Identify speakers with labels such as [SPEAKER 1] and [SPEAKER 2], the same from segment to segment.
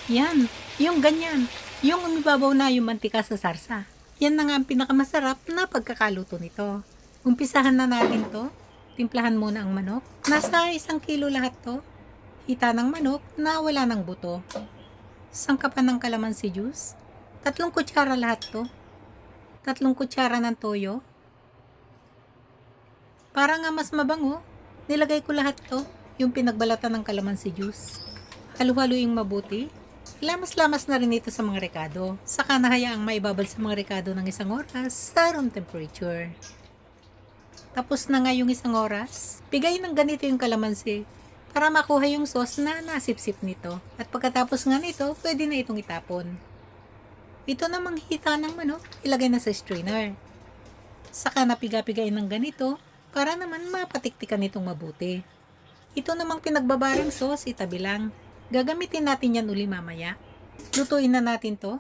[SPEAKER 1] Yan, yung ganyan. Yung umibabaw na yung mantika sa sarsa. Yan na nga ang pinakamasarap na pagkakaluto nito. Umpisahan na natin to. Timplahan muna ang manok. Nasa 1 kilo lahat to. Hita ng manok na wala ng buto. Sangkapan ng kalamansi juice. 3 kutsara lahat to. 3 kutsara ng toyo. Para nga mas mabango, nilagay ko lahat to. Yung pinagbalatan ng kalamansi juice. Halu-haluing mabuti. Lamas-lamas na rin ito sa mga rekado. Saka nahayaang maibabad sa mga rekado ng 1 oras sa room temperature. Tapos na nga yung 1 oras, bigay ng ganito yung kalamansi para makuha yung sauce na nasipsip nito. At pagkatapos nga nito, pwede na itong itapon. Ito namang hita ng manok, ilagay na sa strainer. Saka napiga-pigain ng ganito para naman mapatiktikan itong mabuti. Ito namang pinagbabarang sauce, itabi lang. Gagamitin natin yan uli mamaya. Lutuin na natin to.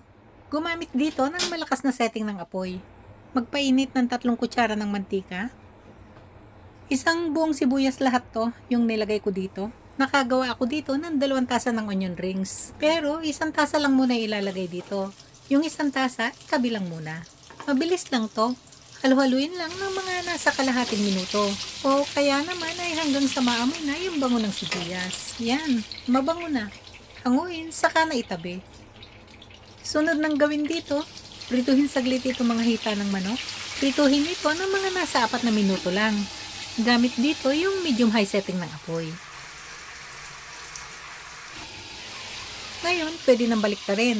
[SPEAKER 1] Gumamit dito ng malakas na setting ng apoy. Magpainit ng 3 kutsara ng mantika. Isang buong sibuyas lahat to, yung nilagay ko dito. Nakagawa ako dito ng 2 tasa ng onion rings. Pero 1 tasa lang muna ilalagay dito. Yung 1 tasa, itabi lang muna. Mabilis lang to. Halu-haluin lang ng mga nasa kalahating minuto. O kaya naman ay hanggang sa maamoy na yung bango ng sibuyas. Yan, mabango na. Hanguin, saka na itabi. Sunod ng gawin dito, prituhin saglit ito mga hita ng manok. Prituhin ito ng mga nasa 4 na minuto lang. Gamit dito yung medium high setting ng apoy. Ngayon, pwede nang baliktarin.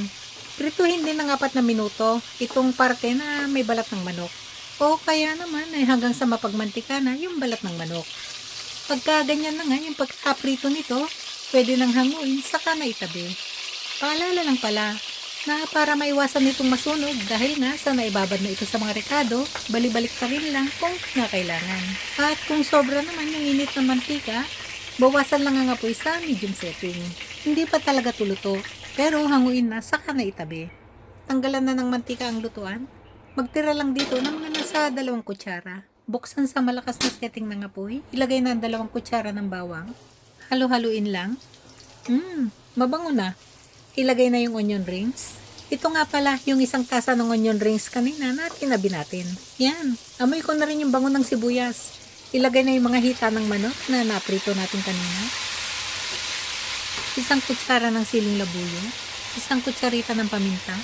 [SPEAKER 1] Prituhin din ng 4 na minuto itong parte na may balat ng manok. O kaya naman ay hanggang sa mapagmantika na yung balat ng manok. Pagka ganyan na nga yung pagkaprito nito, pwede nang hanguin saka na itabi. Paalala lang pala na para maiwasan nitong masunog dahil nga sa naibabad na ito sa mga rekado, balibalik pa rin lang kung kailangan. At kung sobra naman yung init ng mantika, bawasan lang ang apoy sa medium setting. Hindi pa talaga tuluto, pero hanguin na saka na itabi. Tanggalan na ng mantika ang lutuan. Magtira lang dito ng nasa 2 kutsara. Buksan sa malakas na setting ng apoy. Ilagay na 2 kutsara ng bawang. Halu-haluin lang. Mabango na. Ilagay na yung onion rings. Ito nga pala yung 1 tasa ng onion rings kanina na tinabi natin. Yan. Amoy ko na rin yung bango ng sibuyas. Ilagay na yung mga hita ng manok na naprito natin kanina. 1 kutsara ng siling labuyo. 1 kutsarita ng paminta.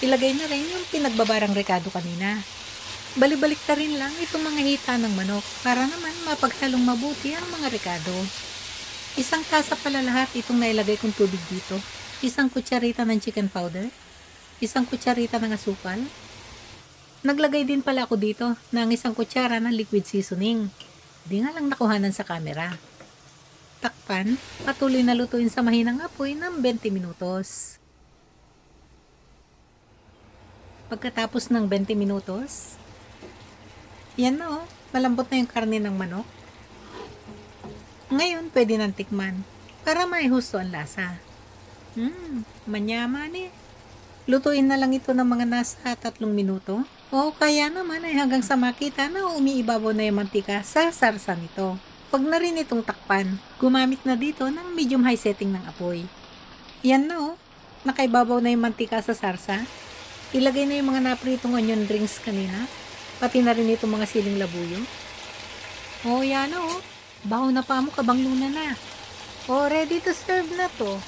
[SPEAKER 1] Ilagay na rin yung pinagbabarang rekado kanina. Balibalik na rin lang itong mga hita ng manok para naman mapaghalong mabuti ang mga rekado. 1 tasa pala lahat itong nailagay kong tubig dito. 1 kutsarita ng chicken powder. 1 kutsarita ng asukal. Naglagay din pala ako dito ng 1 kutsara ng liquid seasoning. Di nga lang nakuhanan sa camera. Takpan, patuloy na lutuin sa mahinang apoy ng 20 minutos. Pagkatapos ng 20 minutos, yan na malambot na yung karne ng manok. Ngayon, pwede nang tikman para maihusto ang lasa. Manyaman eh. Lutuin na lang ito ng mga nasa 3 minuto. O kaya naman ay hanggang sa makita na umiibabaw na yung mantika sa sarsa nito. Pag na rin itong takpan, gumamit na dito ng medium high setting ng apoy. Yan na nakaibabaw na yung mantika sa sarsa. Ilagay na yung mga napritong onion rings kanina. Pati na rin itong mga siling labuyo. Yan baho na pa mo, kabang luna na. Ready to serve na to.